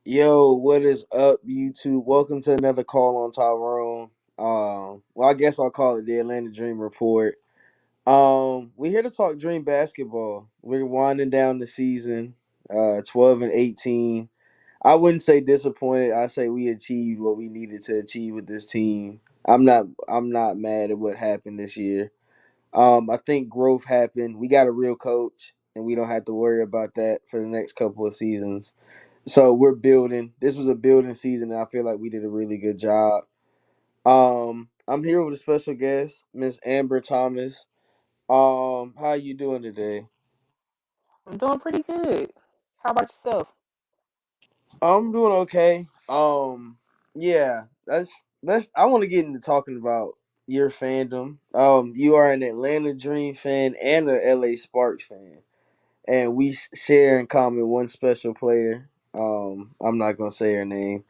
Yo, what is up, YouTube? Welcome to another call on Tyrone. Well, I guess I'll call it the Atlanta Dream Report. We're here to talk Dream basketball. We're winding down the season, 12-18. I wouldn't say disappointed. I say we achieved what we needed to achieve with this team. I'm not mad at what happened this year. I think growth happened. We got a real coach, and we don't have to worry about that for the next couple of seasons. So we're building. This was a building season, and I feel like we did a really good job. I'm here with a special guest, Miss Amber Thomas. How you doing today? I'm doing pretty good. How about yourself? I'm doing okay. Yeah, that's. I want to get into talking about your fandom. You are an Atlanta Dream fan and a LA Sparks fan, and we share in common one special player. I'm not gonna say her name.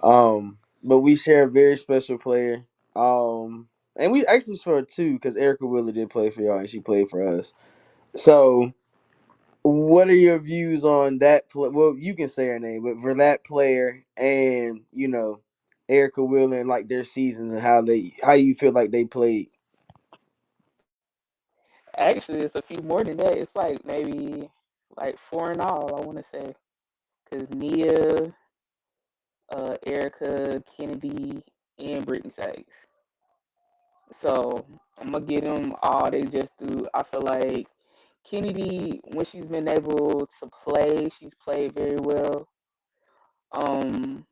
But we share a very special player. And we actually saw two because Erica Wheeler did play for y'all and she played for us. So, what are your views on that? Well, you can say her name, but for that player and Erica Wheeler and like their seasons and how you feel like they played. Actually, it's a few more than that. It's like maybe like four in all, I want to say. Because Nia, Erica, Kennedy, and Brittany Sykes. So I'm going to give them all they just do. I feel like Kennedy, when she's been able to play, she's played very well. Um,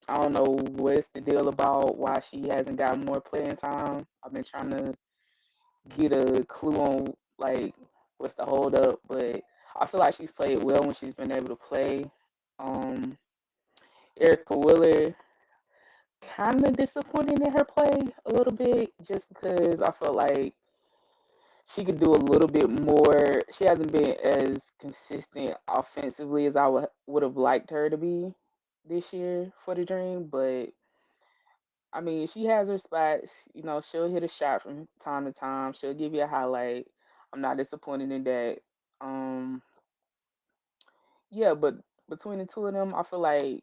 I don't know what's the deal about why she hasn't got more playing time. I've been trying to get a clue on like what's the hold up, but I feel like she's played well when she's been able to play. Um, Erica Wheeler kind of disappointed in her play a little bit just because I felt like she could do a little bit more. She hasn't been as consistent offensively as I would have liked her to be this year for the Dream, but I mean, she has her spots. You know, she'll hit a shot from time to time. She'll give you a highlight. I'm not disappointed in that. Um, yeah, but between the two of them, I feel like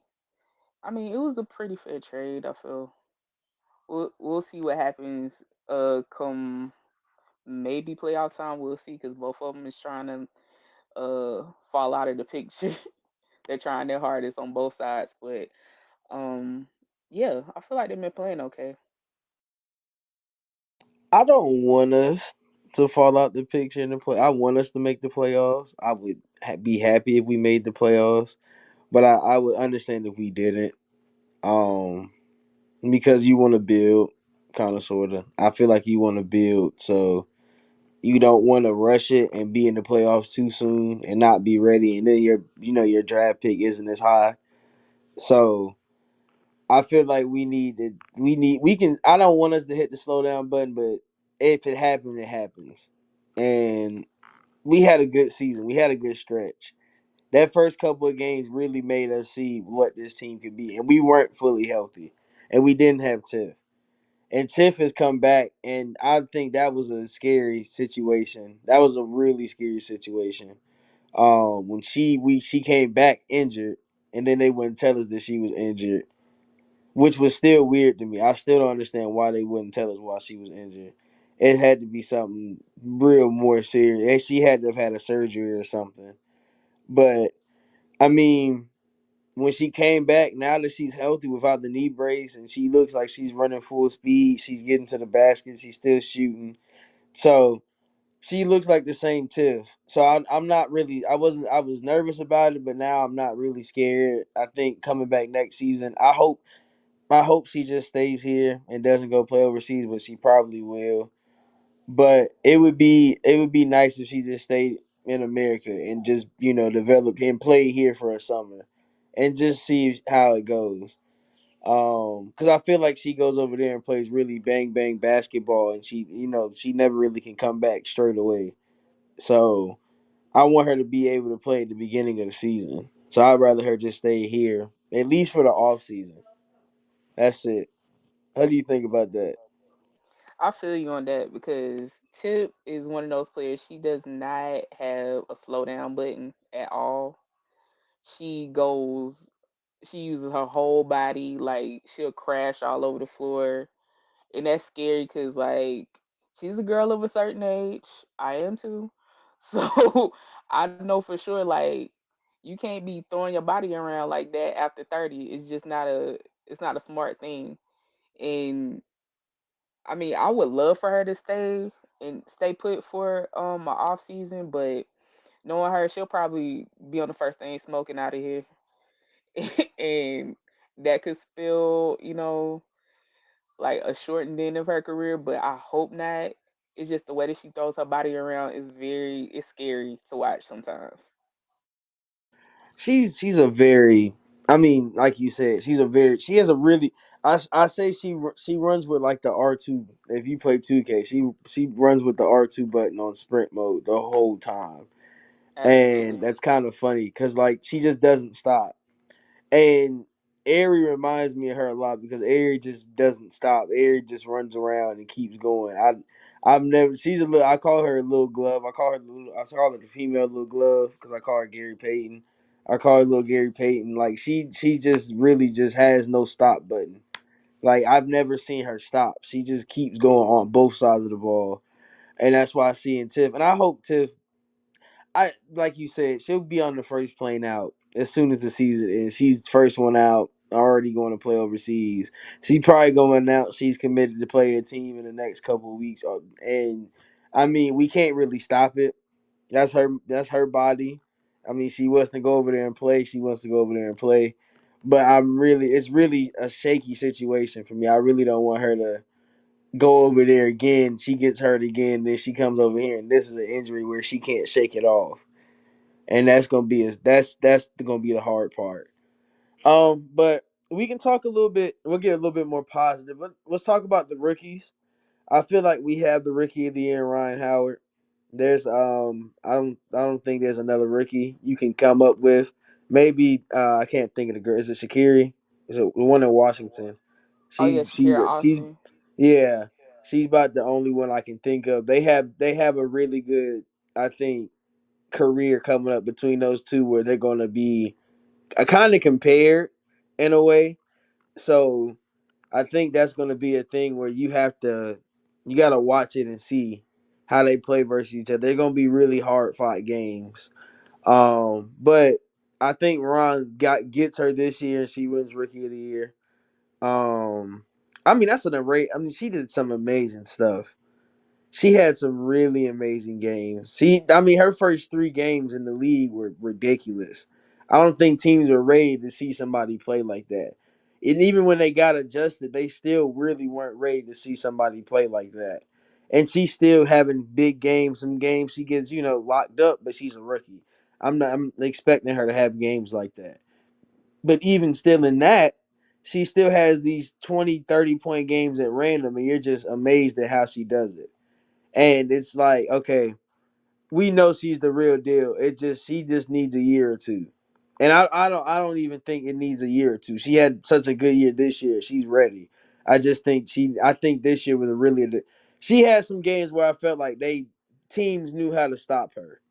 I mean it was a pretty fair trade. I feel we'll see what happens. Come maybe playoff time, we'll see because both of them is trying to fall out of the picture. They're trying their hardest on both sides, but um, yeah, I feel like they've been playing okay. I don't want us to fall out the picture in the play. I want us to make the playoffs. I would be happy if we made the playoffs, but I would understand if we didn't. Um, because you want to build, kind of, sort of. I feel like you want to build, so you don't want to rush it and be in the playoffs too soon and not be ready, and then your draft pick isn't as high. So I feel like we can. I don't want us to hit the slow down button, but if it happens, it happens. And we had a good season. We had a good stretch. That first couple of games really made us see what this team could be, and we weren't fully healthy, and we didn't have Tiff. And Tiff has come back, and I think that was a scary situation. That was a really scary situation. When she came back injured, and then they wouldn't tell us that she was injured, which was still weird to me. I still don't understand why they wouldn't tell us why she was injured. It had to be something real more serious, and she had to have had a surgery or something. But I mean, when she came back, now that she's healthy without the knee brace and she looks like she's running full speed, she's getting to the basket, she's still shooting. So she looks like the same Tiff. So I'm not really. I was nervous about it, but now I'm not really scared. I think coming back next season, I hope she just stays here and doesn't go play overseas, but she probably will. But it would be nice if she just stayed in America and just develop and play here for a summer, and just see how it goes. Because I feel like she goes over there and plays really bang bang basketball, and she never really can come back straight away. So I want her to be able to play at the beginning of the season. So I'd rather her just stay here at least for the off season. That's it. How do you think about that? I feel you on that because Tip is one of those players. She does not have a slow down button at all. She goes. She uses her whole body. Like she'll crash all over the floor, and that's scary because like she's a girl of a certain age. I am too, so I know for sure like you can't be throwing your body around like that after 30. It's just not a smart thing. And I mean, I would love for her to stay put for my off season, but knowing her, she'll probably be on the first thing smoking out of here, and that could spill, like a shortened end of her career. But I hope not. It's just the way that she throws her body around is it's scary to watch sometimes. She's a very, I mean, like you said, she has a really, I say she runs with like the R2. If you play 2K, she runs with the R2 button on sprint mode the whole time, and Absolutely. that's kind of funny because like she just doesn't stop. And Aerie reminds me of her a lot because Aerie just doesn't stop. Aerie just runs around and keeps going. I've never. She's a little. I call her a little glove. I call her the female little glove because I call her Gary Payton. I call her little Gary Payton. Like she just really just has no stop button. Like I've never seen her stop. She just keeps going on both sides of the ball, and that's why I see in Tiff. And I hope Tiff, I like you said, she'll be on the first plane out as soon as the season is. She's first one out, already going to play overseas. She's probably going to announce she's committed to play a team in the next couple of weeks. And I mean, we can't really stop it. That's her. That's her body. I mean, she wants to go over there and play. She wants to go over there and play. But it's really a shaky situation for me. I really don't want her to go over there again. She gets hurt again, then she comes over here, and this is an injury where she can't shake it off, and that's gonna be the hard part. But we can talk a little bit. We'll get a little bit more positive. Let's talk about the rookies. I feel like we have the rookie of the year, Ryan Howard. There's I don't think there's another rookie you can come up with. Maybe I can't think of the girl. Is it Shakiri? Is it the one in Washington? Oh yeah, Shakira She's Austin. yeah. She's about the only one I can think of. They have a really good, I think, career coming up between those two where they're going to be kind of compared in a way. So I think that's going to be a thing where you got to watch it and see how they play versus each other. They're going to be really hard fought games. But I think Ron gets her this year and she wins Rookie of the Year. Um, I mean that's an array. I mean she did some amazing stuff. She had some really amazing games. I mean, her first three games in the league were ridiculous. I don't think teams were ready to see somebody play like that. And even when they got adjusted, they still really weren't ready to see somebody play like that. And she's still having big games. Some games she gets, locked up, but she's a rookie. I'm expecting her to have games like that. But even still in that, she still has these 20, 30 point games at random, and you're just amazed at how she does it. And it's like, okay, we know she's the real deal. She just needs a year or two. And I don't even think it needs a year or two. She had such a good year this year. She's ready. I think this year was she had some games where I felt like teams knew how to stop her.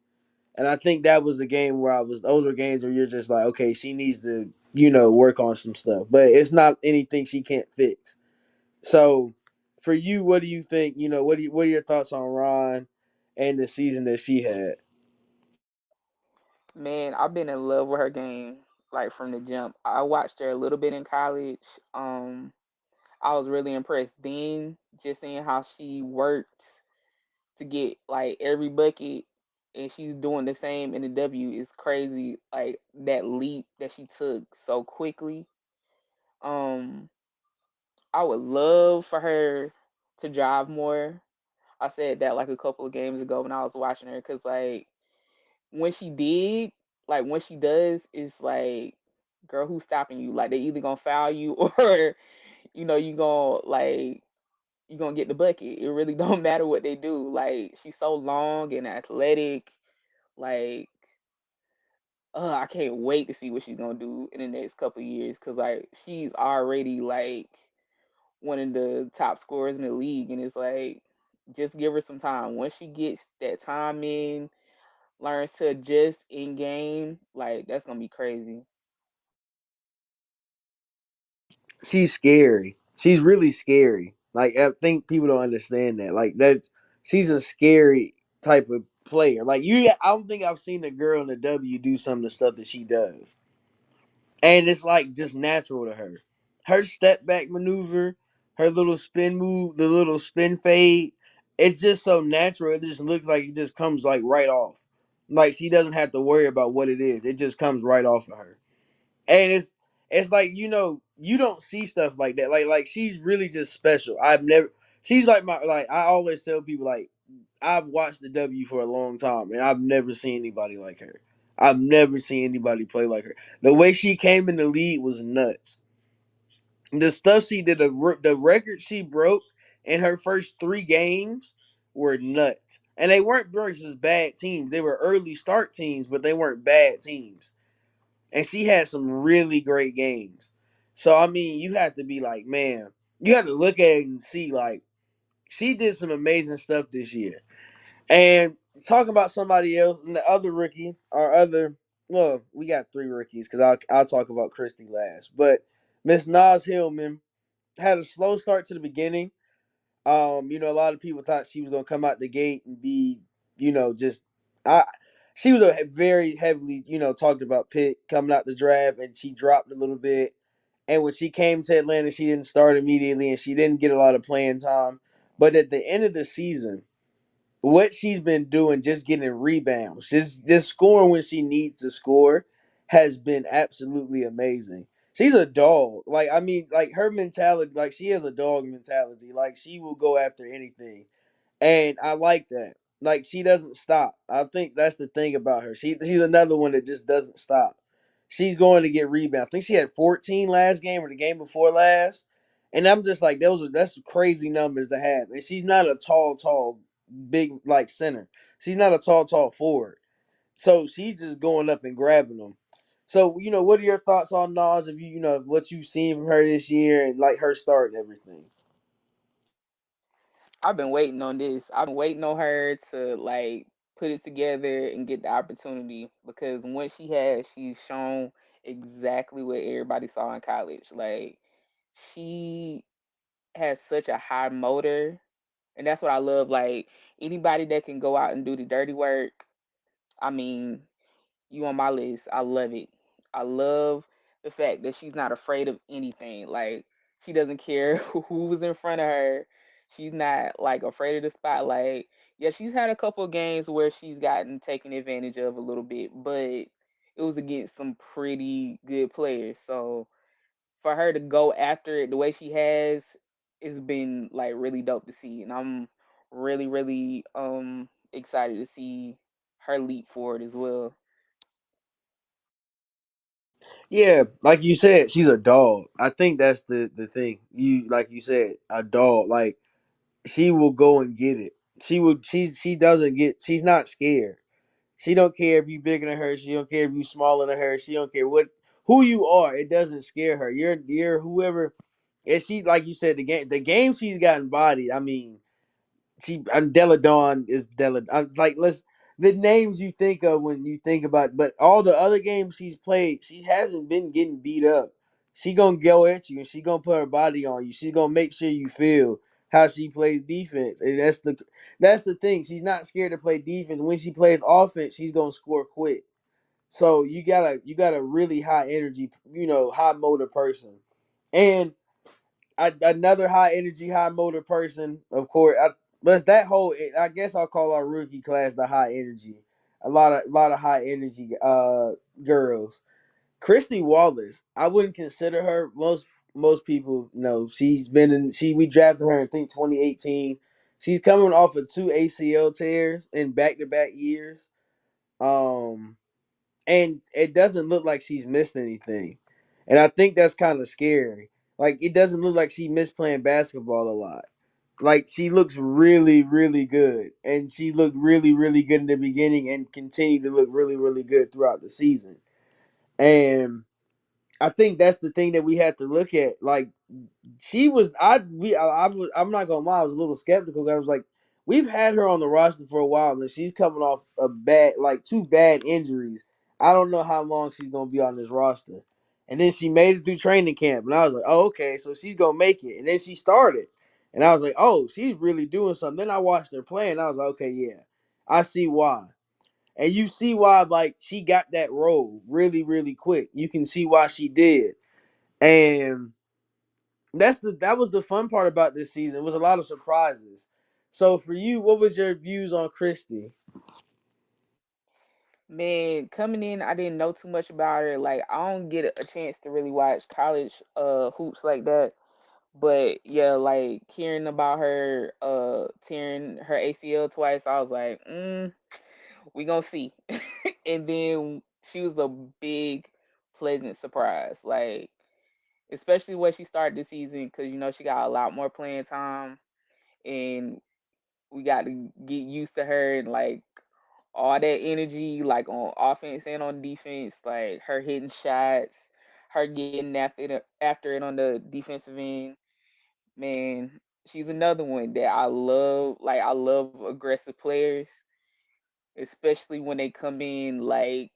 And I think that was the game where those were games where you're just like, okay, she needs to, work on some stuff. But it's not anything she can't fix. So, for you, what do you think? What are your thoughts on Ron and the season that she had? Man, I've been in love with her game like from the jump. I watched her a little bit in college. Um, I was really impressed then, just seeing how she worked to get like every bucket, and she's doing the same in the W is crazy. Like that leap that she took so quickly. Um, I would love for her to drive more. I said that like a couple of games ago when I was watching her, because like when she did, like when she does, it's like, girl, who's stopping you? Like they either gonna foul you or you gonna you gonna get the bucket. It really don't matter what they do. Like she's so long and athletic. Like, I can't wait to see what she's gonna do in the next couple of years, because like she's already like one of the top scorers in the league, and it's like just give her some time. Once she gets that time in, learns to adjust in game, like that's gonna be crazy. she's scary. She's really scary. Like I think people don't understand that. Like that, she's a scary type of player. Like you, I don't think I've seen a girl in the W do some of the stuff that she does, and it's like just natural to her. Her step back maneuver, her little spin move, the little spin fade. It's just so natural. It just looks like it just comes like right off. Like she doesn't have to worry about what it is. It just comes right off of her. And it's like you don't see stuff like that. Like she's really just special. I've never. She's like my like I always tell people like I've watched the W for a long time and I've never seen anybody like her. I've never seen anybody play like her. The way she came in the league was nuts. The stuff she did, the record she broke in her first 3 games were nuts. And they weren't versus bad teams. They were early start teams, but they weren't bad teams. And she had some really great games. So I mean, you have to be like, man, you have to look at it and see like she did some amazing stuff this year. And talking about somebody else and the other rookie, our other, well, we got 3 rookies because I'll talk about Christy last. But Miss Nas Hillman had a slow start to the beginning. A lot of people thought she was gonna come out the gate and be, just I. She was a very heavily, talked about pick coming out the draft, and she dropped a little bit. And when she came to Atlanta, she didn't start immediately, and she didn't get a lot of playing time. But at the end of the season, what she's been doing, just getting rebounds, just scoring when she needs to score, has been absolutely amazing. She's a dog. Like I mean, like her mentality, like she has a dog mentality. Like she will go after anything, and I like that. Like she doesn't stop. I think that's the thing about her. She's another one that just doesn't stop. She's going to get rebounds. I think she had 14 last game or the game before last. And I'm just like, that's crazy numbers to have. And she's not a tall, big like center. She's not a tall forward. So she's just going up and grabbing them. So, what are your thoughts on Nas? If what you've seen from her this year and like her start and everything? I've been waiting on this. I've been waiting on her to like put it together and get the opportunity because once she has, she's shown exactly what everybody saw in college. Like she has such a high motor, and that's what I love. Like anybody that can go out and do the dirty work. I mean, you on my list. I love it. I love the fact that she's not afraid of anything. Like she doesn't care who was in front of her. She's not like afraid of the spotlight. Yeah, she's had a couple of games where she's gotten taken advantage of a little bit, but it was against some pretty good players. So for her to go after it the way she has, it's been like really dope to see, and I'm really, really excited to see her leap forward as well. Yeah, like you said, she's a dog. I think that's the thing. You like you said, a dog. Like she will go and get it. She doesn't get. She's not scared. She don't care if you bigger than her. She don't care if you smaller than her. She don't care who you are. It doesn't scare her. You're whoever. And she like you said the game she's gotten bodied. I mean Deladon is Dela. Like let's the names you think of when you think about, but all the other games she's played, she hasn't been getting beat up. She gonna go at you and she gonna put her body on you. She's gonna make sure you feel how she plays defense, and that's the thing. She's not scared to play defense. When she plays offense, she's gonna score quick. So you got a really high energy, high motor person, and another high energy, high motor person, of course. But that whole, I guess I'll call our rookie class the high energy. A lot of high energy girls. Christy Wallace, I wouldn't consider her. Most people know she's been in. We drafted her in I think 2018. She's coming off of 2 ACL tears in back to back years. Um, and it doesn't look like she's missed anything. And I think that's kind of scary. Like it doesn't look like she missed playing basketball a lot. Like she looks really, really good, and she looked really, really good in the beginning, and continued to look really, really good throughout the season. And I think that's the thing that we have to look at. Like she was, I'm not gonna lie, I was a little skeptical. I was like, we've had her on the roster for a while, and she's coming off a bad, like 2 bad injuries. I don't know how long she's gonna be on this roster. And then she made it through training camp, and I was like, oh, okay, so she's gonna make it. And then she started, and I was like, oh, she's really doing something. Then I watched her play, and I was like, okay, yeah, I see why. And you see why, like, she got that role really, really quick. You can see why she did, and that was the fun part about this season. It was a lot of surprises. So for you, what was your views on Christy? Man, coming in, I didn't know too much about her. Like, I don't get a chance to really watch college hoops like that. But yeah, like hearing about her tearing her ACL twice, I was like, we gonna see. And then she was a big, pleasant surprise. Like, especially when she started the season, because she got a lot more playing time, and we got to get used to her and like all that energy, like on offense and on defense, like her hitting shots, her getting after it on the defensive end. Man, she's another one that I love. Like, I love aggressive players, especially when they come in like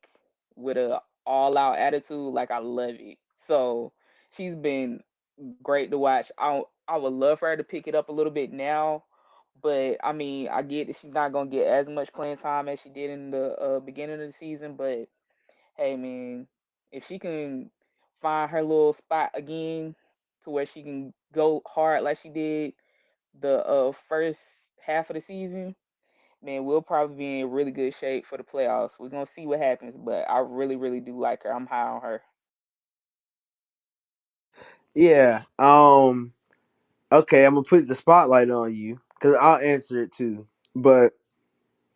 with a all out attitude. Like, I love it. So she's been great to watch. I would love for her to pick it up a little bit now, but I mean, I get that she's not gonna get as much playing time as she did in the beginning of the season. But hey, man, if she can find her little spot again to where she can go hard like she did the first half of the season, man, we'll probably be in really good shape for the playoffs. We're gonna see what happens, but I really, really do like her. I'm high on her. Yeah. Okay, I'm gonna put the spotlight on you because I'll answer it too. But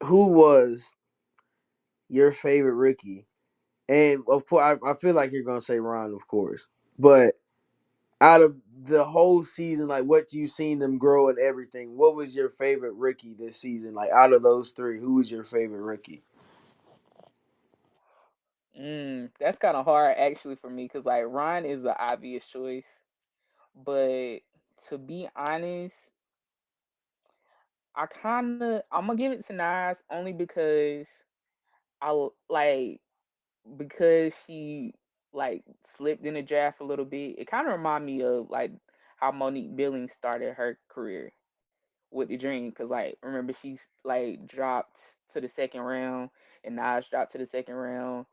who was your favorite rookie? And of course, I feel like you're gonna say Ron, of course. But out of the whole season, like what you've seen them grow and everything, what was your favorite rookie this season? Like out of those three, who was your favorite rookie? That's kind of hard actually for me because like Ron is the obvious choice, but to be honest, I'm gonna give it to Nas only because like because she like slipped in the draft a little bit. It kind of remind me of like how Monique Billings started her career with the Dream, because like remember she's like dropped to the second round, and Nas dropped to the second round,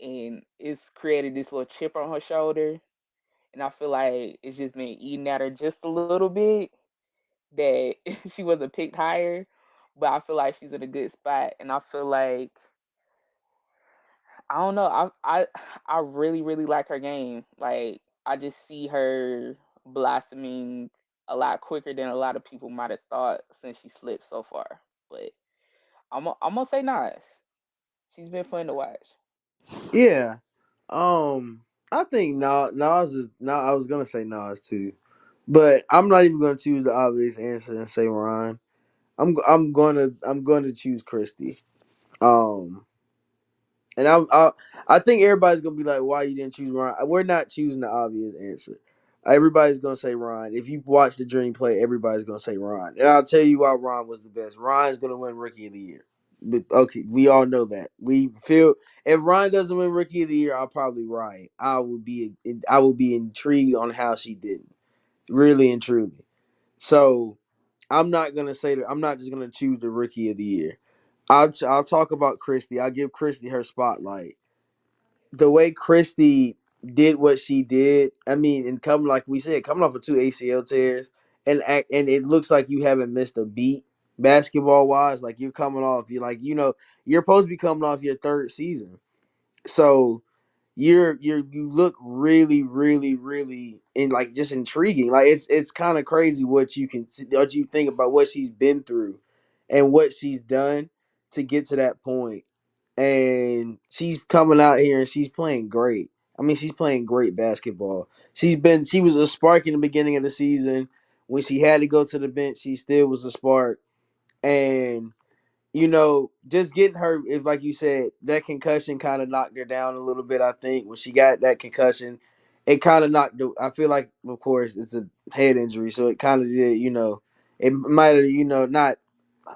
and it's created this little chip on her shoulder, and I feel like it's just been eating at her just a little bit that she wasn't picked higher, but I feel like she's in a good spot, and I feel like I don't know. I really really like her game. Like, I just see her blossoming a lot quicker than a lot of people might have thought since she slipped so far. But I'm gonna say Nas. She's been fun to watch. Yeah. Um, I think Nas is now. I was gonna say Nas too, but I'm not even gonna choose the obvious answer and say Ron. I'm gonna choose Christy. Um, and I think everybody's gonna be like, why you didn't choose Ron? We're not choosing the obvious answer. Everybody's gonna say Ron. If you watch the Dream play, everybody's gonna say Ron. And I'll tell you why Ron was the best. Ron's gonna win Rookie of the Year. But okay, we all know that. We feel if Ron doesn't win Rookie of the Year, I'll probably right. I would be intrigued on how she didn't. Really and truly. So I'm not gonna say that. I'm not just gonna choose the Rookie of the Year. I'll talk about Christy. I'll give Christy her spotlight. The way Christy did what she did, I mean, and coming like we said, coming off of two ACL tears, and it looks like you haven't missed a beat basketball wise. Like you're coming off, you're supposed to be coming off your third season, so you look really really in like just intriguing. Like it's kind of crazy what you think about what she's been through and what she's done to get to that point, and she's coming out here and she's playing great. I mean, she's playing great basketball. She was a spark in the beginning of the season. When she had to go to the bench, she still was a spark. And just getting her, if like you said, that concussion kind of knocked her down a little bit. I think when she got that concussion, it kind of knocked. I feel like, of course, it's a head injury, so it kind of did. It might have, not.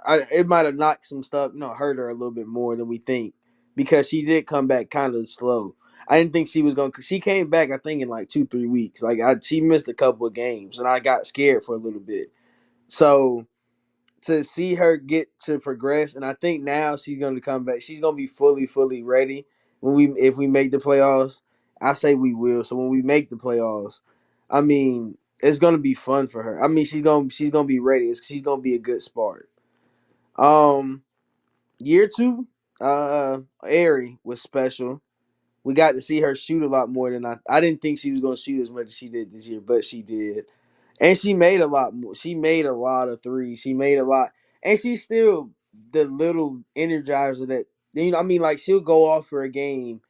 It might have knocked some stuff, hurt her a little bit more than we think because she did come back kind of slow. I didn't think she was gonna. She came back, I think, in like 2 3 weeks. Like she missed a couple of games, and I got scared for a little bit. So to see her get to progress, and I think now she's gonna come back. She's gonna be fully ready when we if we make the playoffs. I say we will. So when we make the playoffs, I mean it's gonna be fun for her. I mean she's gonna be ready. She's gonna be a good sport. Um, year two, Ari was special. We got to see her shoot a lot more than I didn't think she was gonna shoot as much as she did this year, but she did. And she made a lot more. She made a lot of threes. She made a lot. And she's still the little energizer that I mean, like she'll go off for a game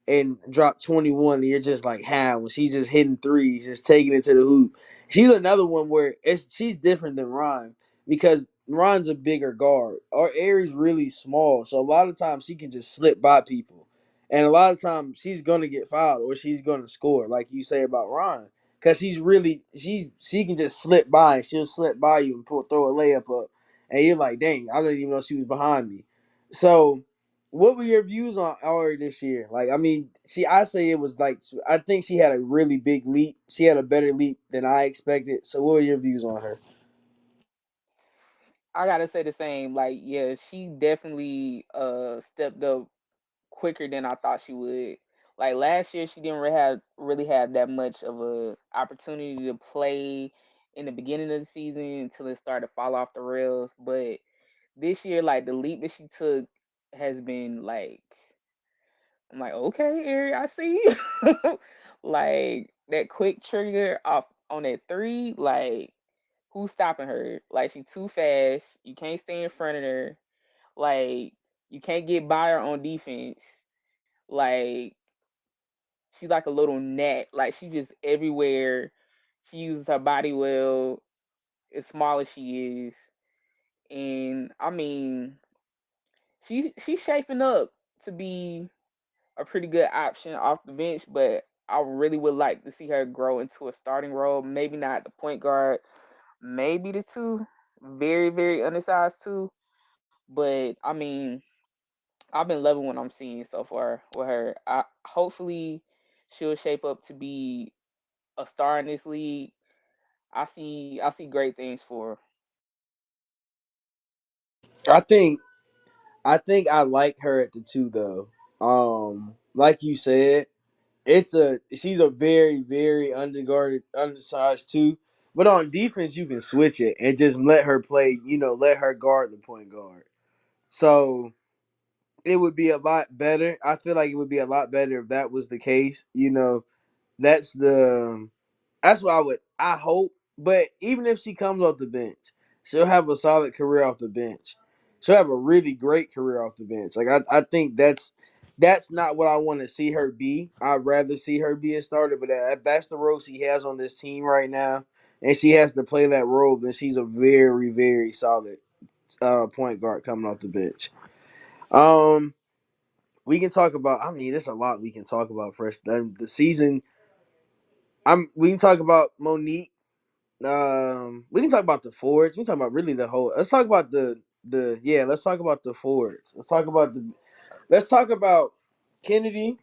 and drop 21 and you're just like how when she's just hitting threes, just taking it to the hoop. She's another one where she's different than Ron because Ron's a bigger guard. Or Aries really small. So a lot of times she can just slip by people. And a lot of times she's gonna get fouled or she's gonna score, like you say about Ron. Cause she can just slip by and she'll slip by you and throw a layup up. And you're like, dang, I didn't even know she was behind me. So what were your views on Auri this year? Like, I mean, I say it was like I think she had a really big leap. She had a better leap than I expected. So, what were your views on her? I gotta say the same. Like, yeah, she definitely stepped up quicker than I thought she would. Like last year, she didn't really have that much of a opportunity to play in the beginning of the season until it started to fall off the rails. But this year, like the leap that she took has been like, I'm like, okay, Ari, I see. Like that quick trigger off on that three, like who's stopping her? Like she too fast. You can't stay in front of her. Like you can't get by her on defense. Like she's like a little gnat. Like she just everywhere. She uses her body well, as small as she is. And I mean, she's shaping up to be a pretty good option off the bench, but I really would like to see her grow into a starting role. Maybe not the point guard, maybe the two. Very undersized two. But I mean, I've been loving what I'm seeing so far with her. Hopefully she'll shape up to be a star in this league. I see great things for her. I think I like her at the two though. Like you said, she's a very underguarded, undersized two. But on defense, you can switch it and just let her play. Let her guard the point guard. So it would be a lot better. I feel like it would be a lot better if that was the case. That's the that's what I hope. But even if she comes off the bench, she'll have a solid career off the bench. She'll have a really great career off the bench. Like I think that's not what I want to see her be. I'd rather see her be a starter. But if that's the role she has on this team right now, and she has to play that role, then she's a very solid point guard coming off the bench. Um, we can talk about. I mean, there's a lot we can talk about first. The season. We can talk about Monique. We can talk about the forwards. We can talk about really the whole. Let's talk about the yeah. Let's talk about the forwards. Let's talk about the. Let's talk about Kennedy.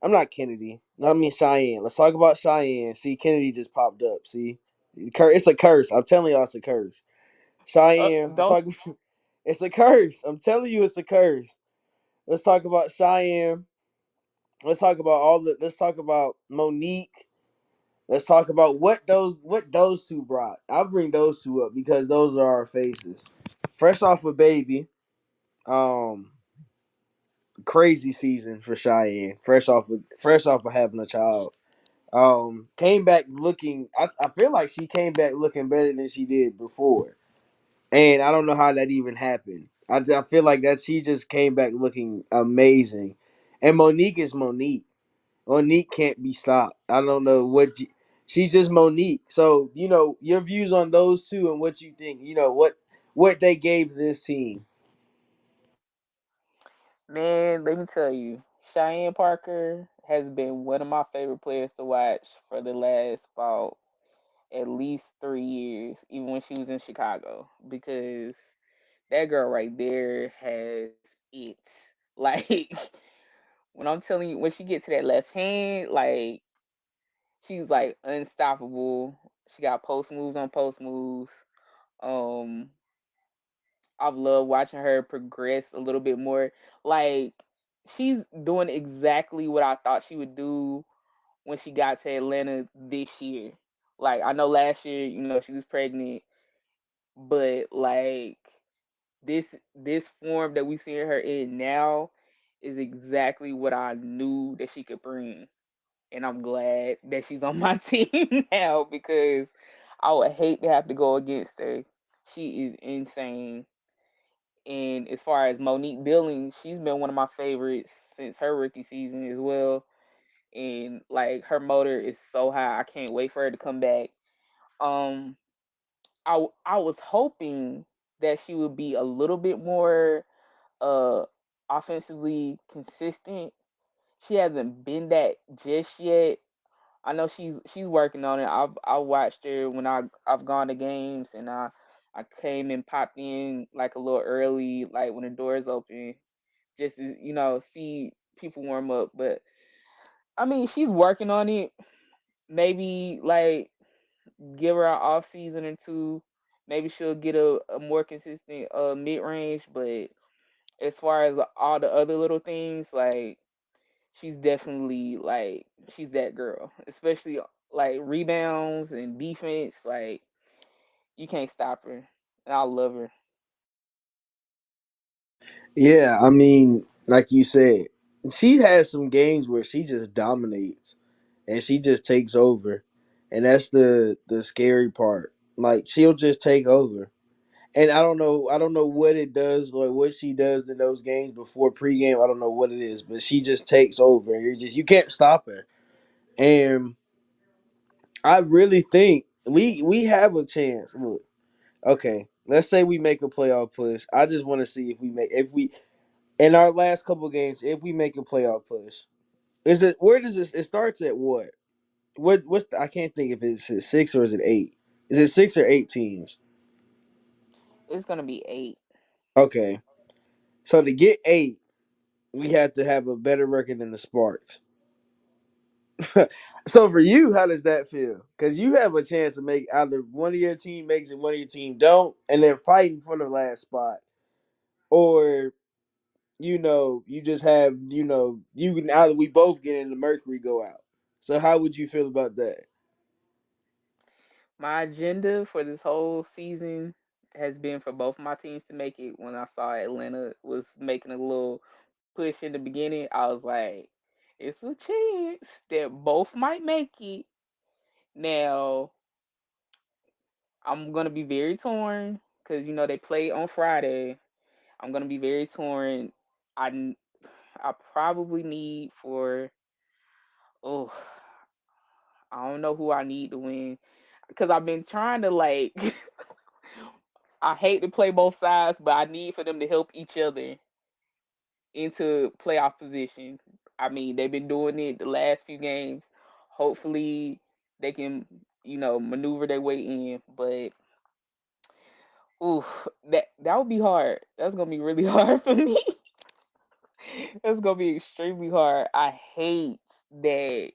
I'm not Kennedy. No, I mean Cheyenne. Let's talk about Cheyenne. See, Kennedy just popped up. See, it's a curse. I'm telling y'all, it's a curse. Cheyenne. Let's Don't talk. It's a curse. I'm telling you, it's a curse. Let's talk about Cheyenne. Let's talk about all the. Let's talk about Monique. Let's talk about what those two brought. I'll bring those two up because those are our faces. Fresh off a baby, um, crazy season for Cheyenne. Fresh off of having a child. Came back looking. I feel like she came back looking better than she did before, and I don't know how that even happened. I feel like that she just came back looking amazing, and Monique is Monique. Monique can't be stopped. I don't know she's just Monique. So your views on those two and what you think. What they gave this team. man, let me tell you, Cheyenne Parker has been one of my favorite players to watch for the last about at least 3 years, even when she was in Chicago, because that girl right there has it. Like When I'm telling you, when she gets to that left hand, like she's like unstoppable. She got post moves on post moves. Um, I've loved watching her progress a little bit more. Like she's doing exactly what I thought she would do when she got to Atlanta this year. Like I know last year, she was pregnant, but like this form that we seeing her in now is exactly what I knew that she could bring. And I'm glad that she's on my team now because I would hate to have to go against her. She is insane. And as far as Monique Billings, she's been one of my favorites since her rookie season as well. And like her motor is so high, I can't wait for her to come back. Um, I was hoping that she would be a little bit more uh offensively consistent. She hasn't been that just yet. I know she's working on it. I watched her when I've gone to games and I came and popped in like a little early, like when the doors open, just to see people warm up. But I mean, she's working on it. Maybe like give her an off season or two. Maybe she'll get a more consistent mid range. But as far as all the other little things, like she's definitely like she's that girl, especially like rebounds and defense. Like you can't stop her, and I love her. Yeah, I mean, like you said, she has some games where she just dominates and she just takes over. And that's the scary part. Like she'll just take over. And I don't know what it does, like what she does in those games before pregame. I don't know what it is, but she just takes over and you can't stop her. And I really think we have a chance. Look, okay, let's say we make a playoff push. I just want to see if we in our last couple games, if we make a playoff push, is it where does this? It starts at what? I can't think if it's at six or is it eight? Is it six or eight teams? It's gonna be 8. Okay, so to get eight, we have to have a better record than the Sparks. So for you, how does that feel? Because you have a chance to make either one of your team makes it, one of your team don't, and they're fighting for the last spot, or you just have you can either we both get in the Mercury go out. So how would you feel about that? My agenda for this whole season has been for both my teams to make it. When I saw Atlanta was making a little push in the beginning, I was like, it's a chance that both might make it. Now, I'm going to be very torn because, they play on Friday. I'm going to be very torn. I, I probably need for, oh, I don't know who I need to win because I've been trying to like, I hate to play both sides, but I need for them to help each other into playoff position. I mean, they've been doing it the last few games. Hopefully, they can, maneuver their way in. But, ooh, that would be hard. That's gonna be really hard for me. That's gonna be extremely hard. I hate that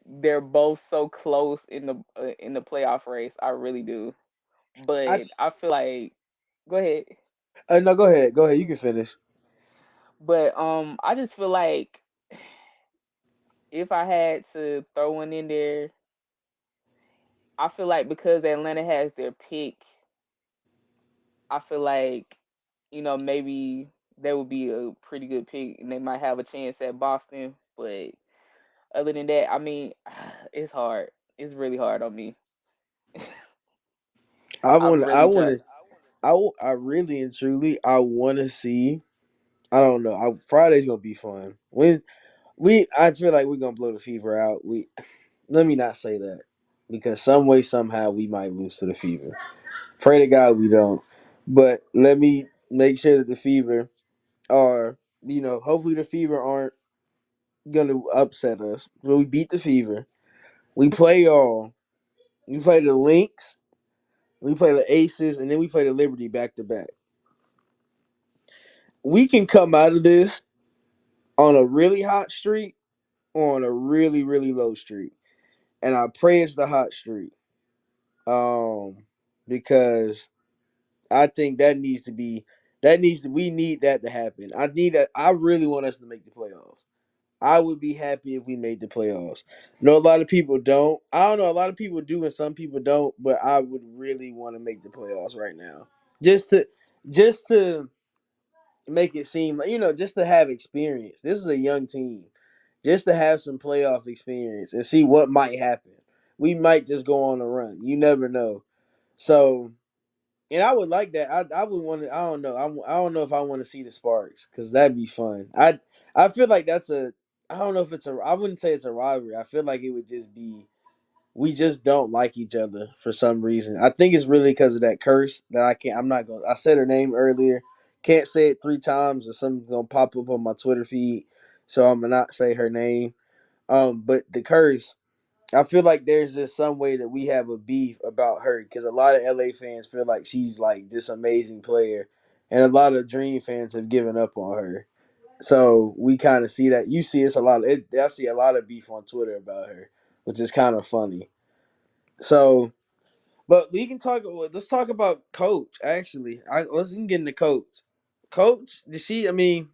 they're both so close in the playoff race. I really do. I But I feel like, go ahead. No, go ahead, you can finish. But I just feel like if I had to throw one in there, I feel like because Atlanta has their pick, I feel like, maybe they would be a pretty good pick and they might have a chance at Boston. But other than that, I mean, it's hard. It's really hard on me. I I've want I really want tried. to I really and truly I want to see. I don't know. Friday's gonna be fun. I feel like we're gonna blow the Fever out. We Let me not say that because some way somehow we might lose to the Fever. Pray to God we don't. But let me make sure that the Fever are hopefully the Fever aren't gonna upset us. So we beat the Fever. We play y'all. We play the Lynx. We play the Aces, and then we play the Liberty back to back. We can come out of this on a really hot streak or on a really really low streak, and I pray it's the hot streak. Um, because I think that needs to be we need that to happen. I really want us to make the playoffs. I would be happy if we made the playoffs. No, a lot of people don't. I don't know. A lot of people do, and some people don't. But I would really want to make the playoffs right now, just to, just to make it seem like just to have experience. This is a young team, just to have some playoff experience and see what might happen. We might just go on a run. You never know. So, and I would like that. I would want to. I don't know. I don't know if I want to see the Sparks because that'd be fun. I feel like that's a. I don't know if it's a. I wouldn't say it's a rivalry. I feel like it would just be. We just don't like each other for some reason. I think it's really because of that curse that I can't. I'm not going. I said her name earlier. Can't say it 3 times or something's gonna pop up on my Twitter feed. So I'm gonna not say her name. But the curse. I feel like there's just some way that we have a beef about her because a lot of LA fans feel like she's like this amazing player, and a lot of Dream fans have given up on her. So we kind of see that. You see, it's a lot. I see a lot of beef on Twitter about her, which is kind of funny. So, but we can talk. Let's talk about Coach. Actually, let's get into Coach. Coach, did she? I mean,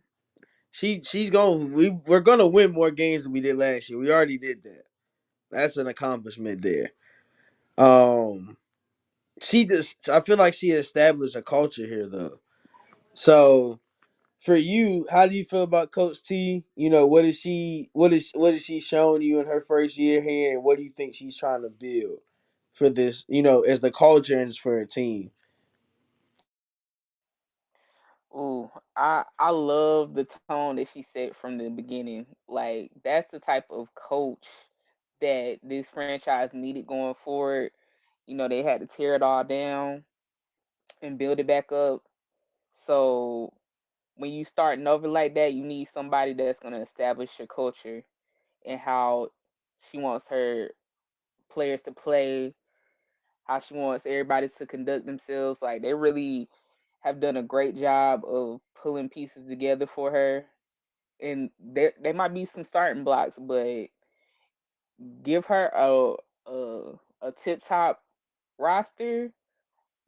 she's going. We're gonna win more games than we did last year. We already did that. That's an accomplishment there. Um, she just I feel like she established a culture here though. So for you, how do you feel about Coach T? What is she showing you in her first year here, and what do you think she's trying to build for this? As the culture and for her team. Ooh, I love the tone that she set from the beginning. Like that's the type of coach that this franchise needed going forward. They had to tear it all down and build it back up. So when you starting over like that, you need somebody that's gonna establish your culture and how she wants her players to play, how she wants everybody to conduct themselves. Like they really have done a great job of pulling pieces together for her. And there might be some starting blocks, but give her a tip top roster.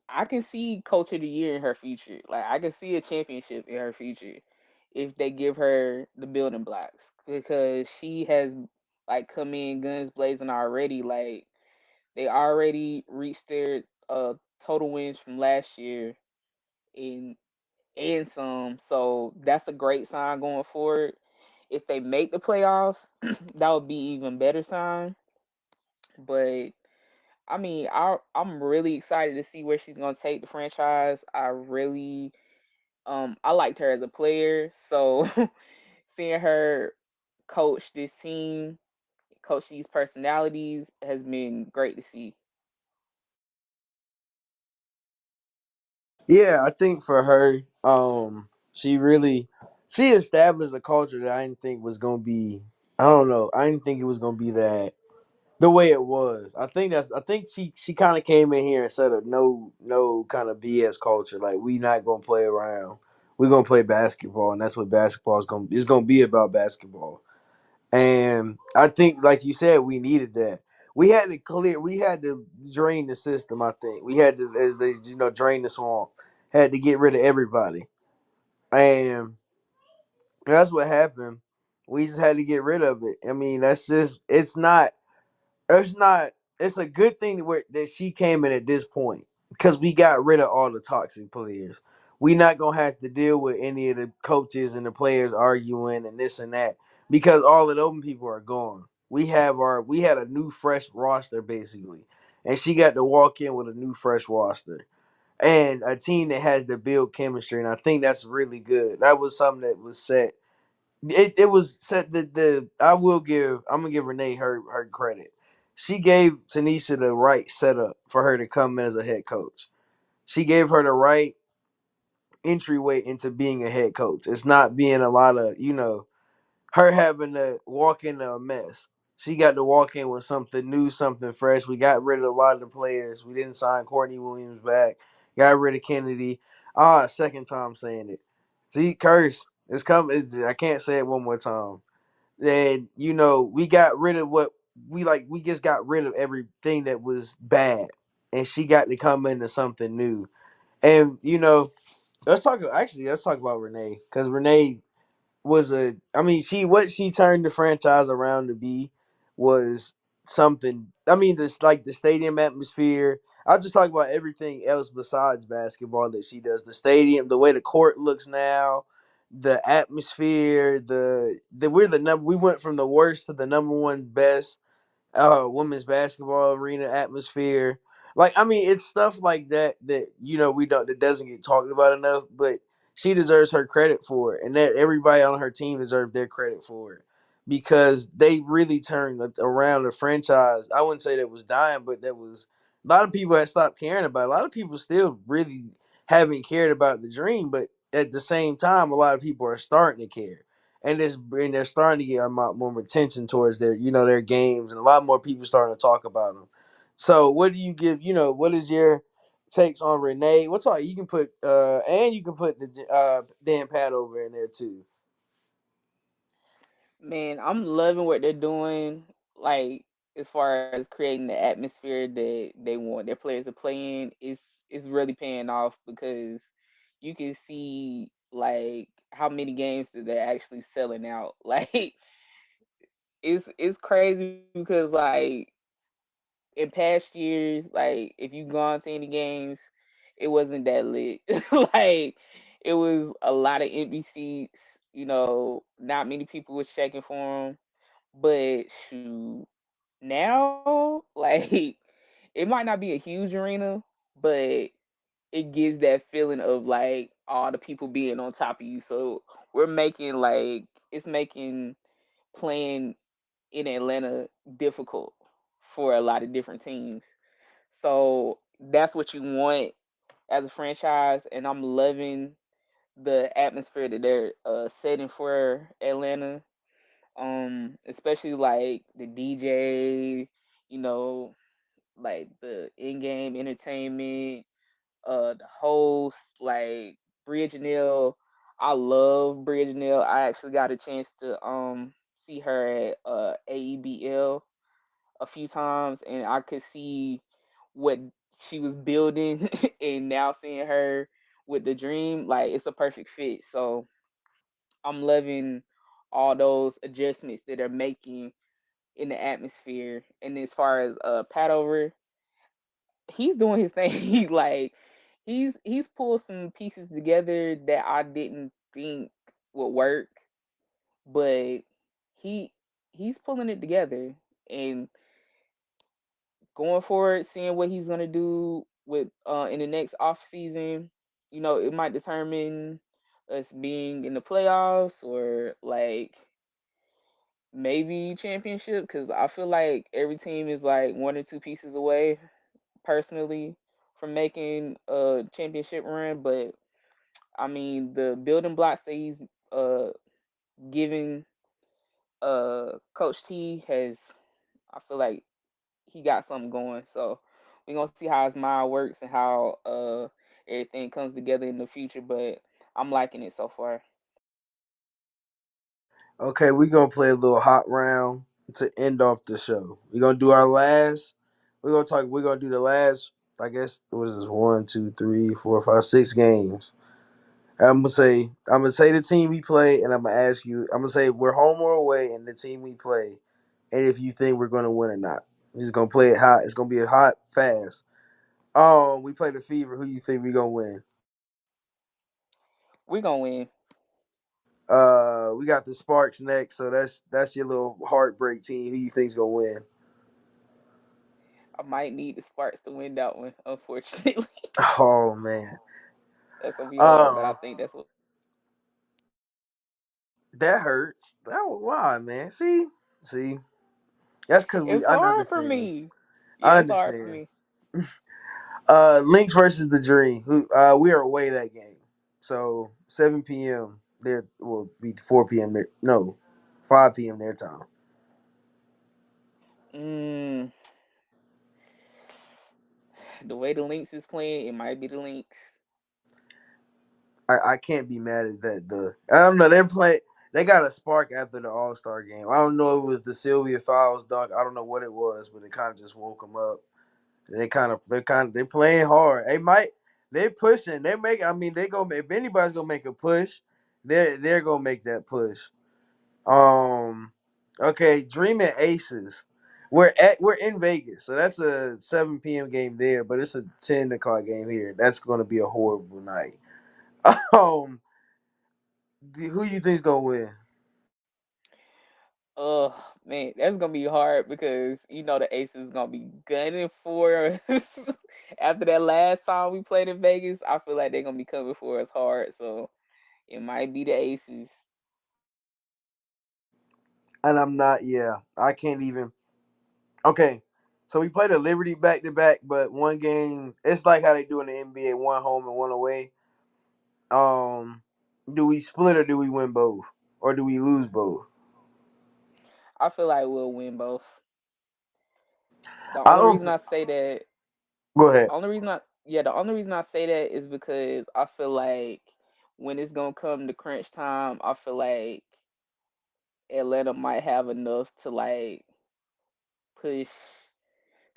I can see coach of the year in her future. Like I can see a championship in her future if they give her the building blocks because she has like come in guns blazing already. Like they already reached their total wins from last year and some. So that's a great sign going forward. If they make the playoffs, that would be even better sign. But I mean, I'm really excited to see where she's gonna take the franchise. I liked her as a player, so seeing her coach this team, coach these personalities has been great to see. Yeah, I think for her, she established a culture that I didn't think was gonna be. I don't know. I didn't think it was gonna be that the way it was. I think she kind of came in here and set up no kind of BS culture. Like we not gonna play around. We're gonna play basketball, and that's what basketball is gonna be about basketball. And I think, like you said, we needed that. We had to drain the system. I think we had to, as they drain the swamp. Had to get rid of everybody, and that's what happened. We just had to get rid of it. I mean, that's just it's not it's a good thing that she came in at this point because we got rid of all the toxic players. We not gonna have to deal with any of the coaches and the players arguing and this and that because all of those people are gone. We had a new fresh roster basically, and she got to walk in with a new fresh roster and a team that has to build chemistry, and I think that's really good. That was something that was set. It was set. The I'm gonna give Renee her credit. She gave Tanisha the right setup for her to come in as a head coach. She gave her the right entryway into being a head coach. It's not being a lot of her having to walk into a mess. She got to walk in with something new, something fresh. We got rid of a lot of the players. We didn't sign Courtney Williams back. Got rid of Kennedy. Second time saying it. See, curse. It's coming. I can't say it one more time. And we got rid of what we like. We just got rid of everything that was bad, and she got to come into something new. And let's talk. Actually, let's talk about Renee because Renee was a. I mean, she what she turned the franchise around to be was something. I mean, this like the stadium atmosphere. I'll just talk about everything else besides basketball that she does. The stadium, the way the court looks now, the atmosphere, the we're the number. We went from the worst to the number one best women's basketball arena atmosphere. Like I mean, it's stuff like that that we don't that doesn't get talked about enough, but she deserves her credit for it, and that everybody on her team deserves their credit for it because they really turned around the franchise. I wouldn't say that was dying, but that was a lot of people had stopped caring about it. A lot of people still really haven't cared about the dream, but at the same time, a lot of people are starting to care and they're starting to get a lot more attention towards their games, and a lot more people starting to talk about them. So, what do you give? What is your takes on Renee? What's all you can put? And you can put the Dan Pat over in there too. Man, I'm loving what they're doing. Like as far as creating the atmosphere that they want their players to play in, it's really paying off because you can see like how many games that they're actually selling out. Like it's crazy because like in past years, like if you gone to any games, it wasn't that lit. Like it was a lot of empty seats. Not many people was checking for them. But shoot, now like it might not be a huge arena, but it gives that feeling of like all the people being on top of you. So we're making like it's making playing in Atlanta difficult for a lot of different teams. So that's what you want as a franchise, and I'm loving the atmosphere that they're setting for Atlanta. Especially like the DJ, you know, like the in-game entertainment, the host, like Bridge Neil. I love Bridge Neil. I actually got a chance to see her at AEBL a few times, and I could see what she was building, and now seeing her with the dream, like it's a perfect fit. So I'm loving all those adjustments that they're making in the atmosphere. And as far as Pat over, he's doing his thing. Like he's pulled some pieces together that I didn't think would work, but he he's pulling it together and going forward, seeing what he's gonna do with in the next off season. It might determine us being in the playoffs or like maybe championship because I feel like every team is like one or two pieces away personally from making a championship run. But I mean, the building blocks that he's uh giving Coach T has, I feel like he got something going. So we're gonna see how his mind works and how everything comes together in the future. But I'm liking it so far. Okay, we're gonna play a little hot round to end off the show. We're gonna do our last. We're gonna talk. We're gonna do the last. I guess what is this? 1, 2, 3, 4, 5, 6 games. I'm gonna say the team we play, and I'm gonna ask you. I'm gonna say we're home or away, and the team we play, and if you think we're gonna win or not. He's gonna play it hot. It's gonna be a hot, fast. We play the Fever. Who you think we gonna win? We're gonna win. We got the Sparks next, so that's your little heartbreak team. Who you think's gonna win? I might need the Sparks to win that one, unfortunately. Oh man. That's gonna be hard, but I Uh, think that's what. that hurts. Why, man? See, that's because we. It's I hard for understand. me. I Yeah, it's hard for understand. me. Lynx versus the Dream. Who? We are away that game. So 7 p.m. There will be 4 p.m. There. No, 5 p.m. their time. Mm, the way the Lynx is playing, it might be the Lynx. I can't be mad at that. I don't know. They're playing. They got a spark after the All Star game. I don't know if it was the Sylvia Fowles dunk. I don't know what it was, but it kind of just woke them up. They're playing hard. They're pushing. They make. I mean, they go. If anybody's gonna make a push, they're gonna make that push. Um, okay, Dreaming Aces. We're in Vegas, so that's a 7 p.m. game there, but it's a 10 o'clock game here. That's gonna be a horrible night. Um, who you think's gonna win? Oh man, that's gonna be hard because you know the Aces is gonna be gunning for us. After that last time we played in Vegas, I feel like they're gonna be coming for us hard. So it might be the Aces. And I'm not. Yeah, I can't even. Okay, so we played a Liberty back to back, but one game. It's like how they do in the NBA: one home and one away. Um, do we split or do we win both, or do we lose both? I feel like we'll win both. The I only don't. reason I say that, Go ahead. the only reason I say that is because I feel like when it's gonna come to crunch time, I feel like Atlanta might have enough to like push,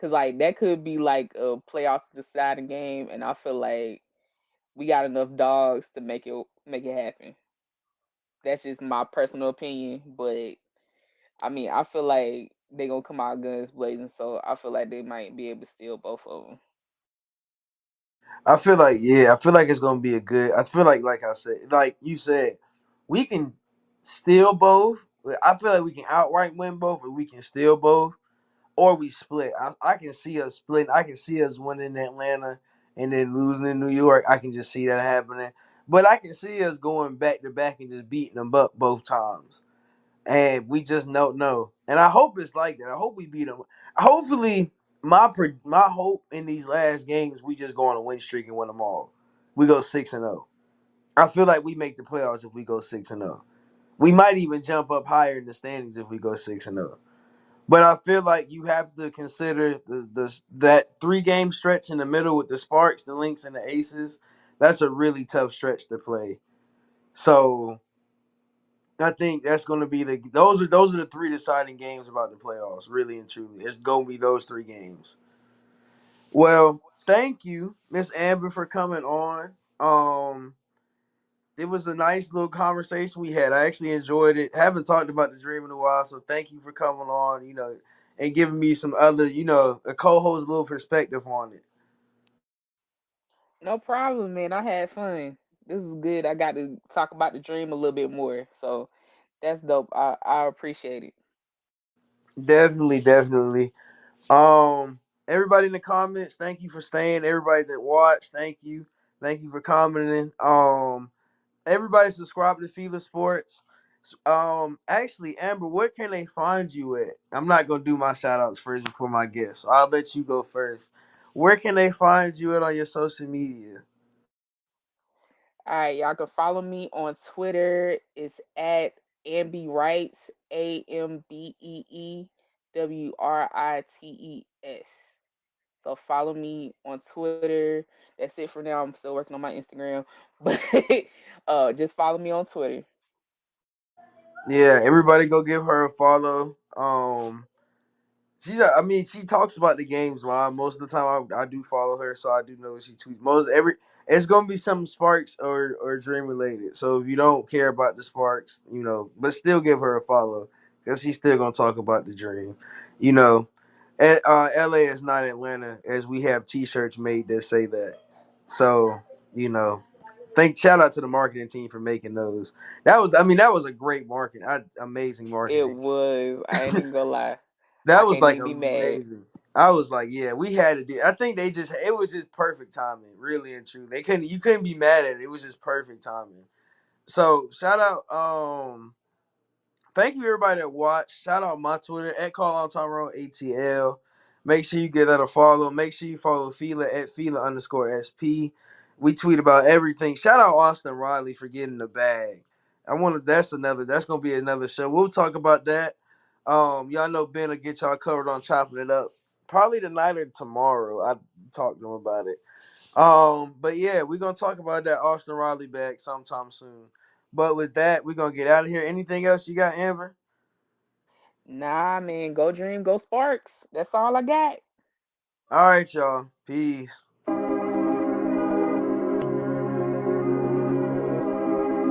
cause like that could be like a playoff deciding game, and I feel like we got enough dogs to make it happen. That's just my personal opinion, but I mean I feel like they gonna come out guns blazing, so I feel like they might be able to steal both of them. I feel like yeah, I feel like it's gonna be a good. I feel like I said, like you said, we can steal both. I feel like we can outright win both, or we can steal both, or we split. I can see us splitting. I can see us winning in Atlanta and then losing in New York. I can just see that happening. But I can see us going back to back and just beating them up both times. And we just don't know. And I hope it's like that. I hope we beat them. Hopefully, my hope in these last games, we just go on a win streak and win them all. We go 6-0. I feel like we make the playoffs if we go 6-0. We might even jump up higher in the standings if we go 6-0. But I feel like you have to consider that 3 game stretch in the middle with the Sparks, the Lynx, and the Aces. That's a really tough stretch to play. So I think that's going to be those are the 3 deciding games about the playoffs. Really and truly, it's going to be those 3 games. Well, thank you, Miss Amber, for coming on. It was a nice little conversation we had. I actually enjoyed it. Haven't talked about the dream in a while, so thank you for coming on. And giving me some other, a co-host little perspective on it. No problem, man. I had fun. This is good. I got to talk about the dream a little bit more. So that's dope. I appreciate it. Definitely, definitely. Everybody in the comments, thank you for staying. Everybody that watched, thank you for commenting. Everybody subscribe to Fila Sports. Actually, Amber, where can they find you at? I'm not gonna do my shout outs first before my guests. So I'll let you go first. Where can they find you at on your social media? All right, y'all can follow me on Twitter. It's at Ambi Writes, AMBEEWRITES. So follow me on Twitter. That's it for now. I'm still working on my Instagram, but just follow me on Twitter. Yeah, everybody go give her a follow. She talks about the games live most of the time. I do follow her, so I do know what she tweets. It's gonna be something Sparks or Dream related. So if you don't care about the Sparks, but still give her a follow because she's still gonna talk about the Dream. You know, LA is not Atlanta, as we have T-shirts made that say that. So you know, shout out to the marketing team for making those. That was a great marketing, amazing It marketing. was. I ain't even gonna lie. I That was can't like even be mad. amazing. I was like, yeah, we had to do. I think it was just perfect timing, really and true. You couldn't be mad at it. It was just perfect timing. So shout out, thank you everybody that watched. Shout out my Twitter at Call on Tyrone ATL. Make sure you give that a follow. Make sure you follow Fila at Fila_SP. We tweet about everything. Shout out Austin Riley for getting the bag. That's gonna be another show. We'll talk about that. Y'all know Ben will get y'all covered on chopping it up. Probably tonight or tomorrow. I talked to him about it. But yeah, we're gonna talk about that Austin Riley back sometime soon. But with that, we're gonna get out of here. Anything else you got, Amber? Nah, man, go Dream, go Sparks. That's all I got. All right, y'all. Peace.